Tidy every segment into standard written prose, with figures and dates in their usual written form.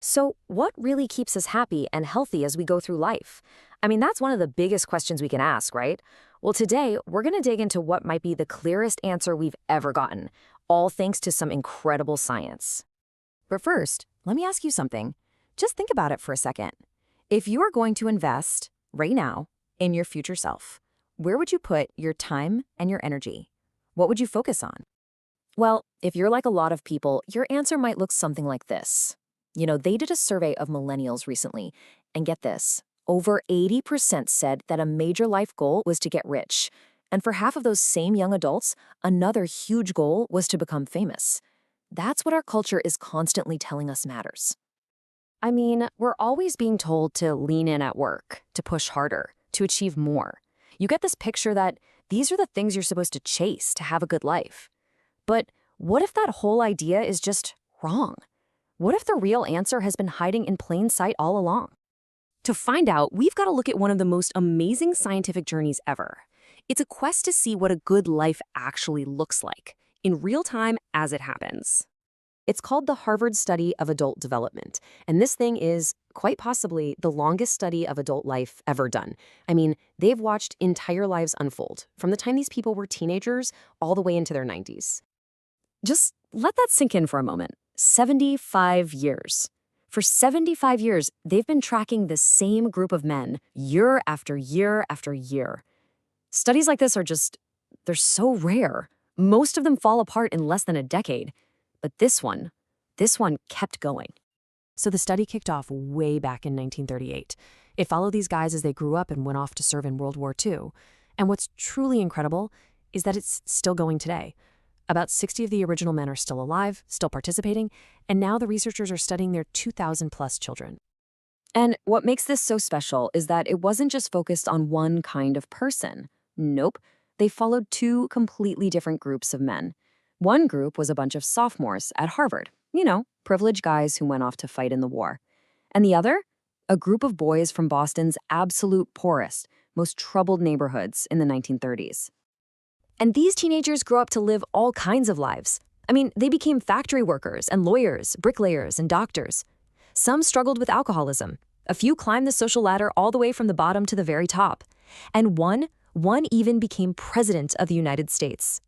So, what really keeps us happy and healthy as we go through life? I mean, that's one of the biggest questions we can ask, right? Well, today, we're going to dig into what might be the clearest answer we've ever gotten, all thanks to some incredible science. But first, let me ask you something. Just think about it for a second. If you are going to invest right now in your future self, where would you put your time and your energy? What would you focus on? Well, if you're like a lot of people, your answer might look something like this. They did a survey of millennials recently, and get this, over 80% said that a major life goal was to get rich. And for half of those same young adults, another huge goal was to become famous. That's what our culture is constantly telling us matters. I mean, we're always being told to lean in at work, to push harder, to achieve more. You get this picture that these are the things you're supposed to chase to have a good life. But what if that whole idea is just wrong? What if the real answer has been hiding in plain sight all along? To find out, we've got to look at one of the most amazing scientific journeys ever. It's a quest to see what a good life actually looks like, in real time as it happens. It's called the Harvard Study of Adult Development, and this thing is, quite possibly, the longest study of adult life ever done. I mean, they've watched entire lives unfold, from the time these people were teenagers all the way into their 90s. Just let that sink in for a moment. 75 years. For 75 years, they've been tracking the same group of men year after year after year. Studies like this they're so rare. Most of them fall apart in less than a decade. But this one kept going. So the study kicked off way back in 1938. It followed these guys as they grew up and went off to serve in World War II. And what's truly incredible is that it's still going today. About 60 of the original men are still alive, still participating, and now the researchers are studying their 2,000-plus children. And what makes this so special is that it wasn't just focused on one kind of person. Nope, they followed two completely different groups of men. One group was a bunch of sophomores at Harvard, privileged guys who went off to fight in the war. And the other? A group of boys from Boston's absolute poorest, most troubled neighborhoods in the 1930s. And these teenagers grow up to live all kinds of lives. I mean, they became factory workers and lawyers, bricklayers and doctors. Some struggled with alcoholism. A few climbed the social ladder all the way from the bottom to the very top. And one even became president of the United States.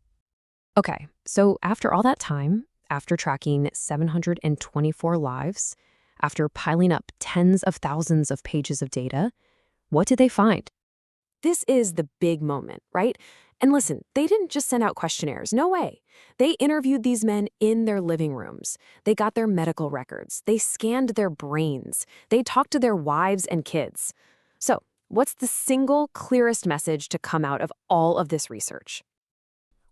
Okay, so after all that time, after tracking 724 lives, after piling up tens of thousands of pages of data, what did they find? This is the big moment, right? And listen, they didn't just send out questionnaires. No way. They interviewed these men in their living rooms. They got their medical records. They scanned their brains. They talked to their wives and kids. So, what's the single clearest message to come out of all of this research?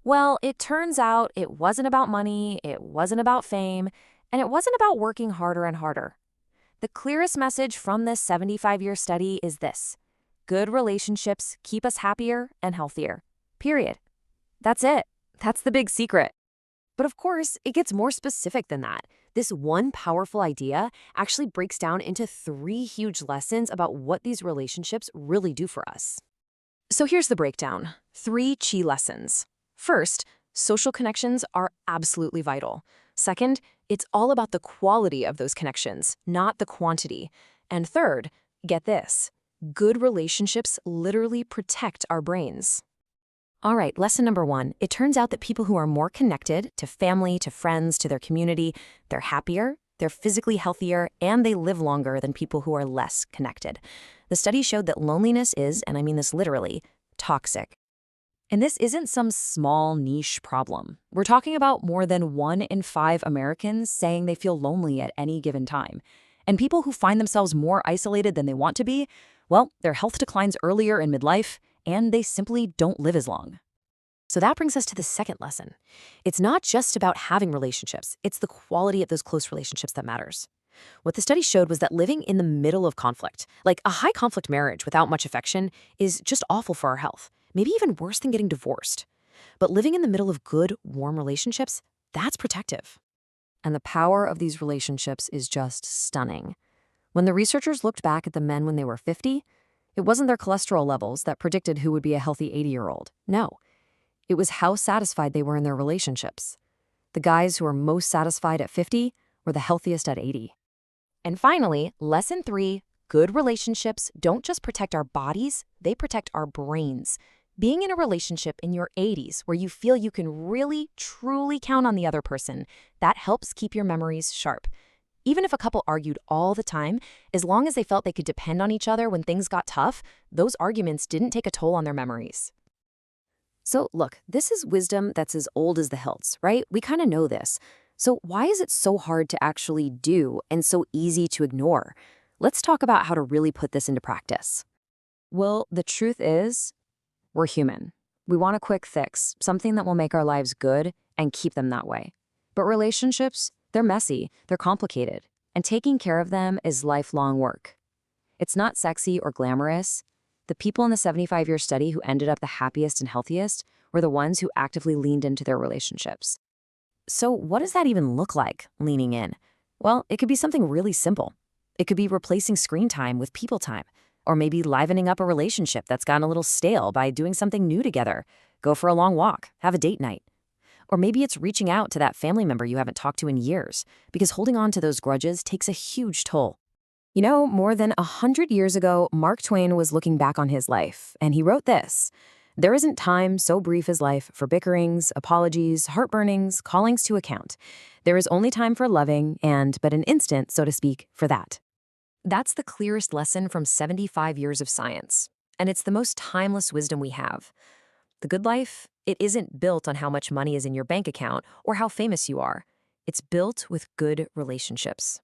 Well, it turns out it wasn't about money, it wasn't about fame, and it wasn't about working harder and harder. The clearest message from this 75-year study is this: good relationships keep us happier and healthier. Period. That's it. That's the big secret. But of course, it gets more specific than that. This one powerful idea actually breaks down into 3 huge lessons about what these relationships really do for us. So here's the breakdown. 3 key lessons. First, social connections are absolutely vital. Second, it's all about the quality of those connections, not the quantity. And third, get this, good relationships literally protect our brains. All right, lesson number 1. It turns out that people who are more connected to family, to friends, to their community, they're happier, they're physically healthier, and they live longer than people who are less connected. The study showed that loneliness is, and I mean this literally, toxic. And this isn't some small niche problem. We're talking about more than 1 in 5 Americans saying they feel lonely at any given time. And people who find themselves more isolated than they want to be, well, their health declines earlier in midlife, and they simply don't live as long. So that brings us to the second lesson. It's not just about having relationships, it's the quality of those close relationships that matters. What the study showed was that living in the middle of conflict, like a high conflict marriage without much affection, is just awful for our health, maybe even worse than getting divorced. But living in the middle of good, warm relationships, that's protective. And the power of these relationships is just stunning. When the researchers looked back at the men when they were 50, it wasn't their cholesterol levels that predicted who would be a healthy 80-year-old. No, it was how satisfied they were in their relationships. The guys who were most satisfied at 50 were the healthiest at 80. And finally, lesson 3, good relationships don't just protect our bodies, they protect our brains. Being in a relationship in your 80s where you feel you can really, truly count on the other person, that helps keep your memories sharp. Even if a couple argued all the time, as long as they felt they could depend on each other when things got tough, those arguments didn't take a toll on their memories. So look, this is wisdom that's as old as the hills, right? We kind of know this. So why is it so hard to actually do and so easy to ignore? Let's talk about how to really put this into practice. Well, the truth is, we're human. We want a quick fix, something that will make our lives good and keep them that way. But relationships, they're messy, they're complicated, and taking care of them is lifelong work. It's not sexy or glamorous. The people in the 75-year study who ended up the happiest and healthiest were the ones who actively leaned into their relationships. So what does that even look like, leaning in? Well, it could be something really simple. It could be replacing screen time with people time, or maybe livening up a relationship that's gotten a little stale by doing something new together. Go for a long walk, have a date night. Or maybe it's reaching out to that family member you haven't talked to in years, because holding on to those grudges takes a huge toll. You know, more than 100 years ago, Mark Twain was looking back on his life, and he wrote this: "There isn't time so brief as life for bickerings, apologies, heartburnings, callings to account. There is only time for loving and but an instant, so to speak, for that." That's the clearest lesson from 75 years of science, and it's the most timeless wisdom we have. The good life, it isn't built on how much money is in your bank account or how famous you are. It's built with good relationships.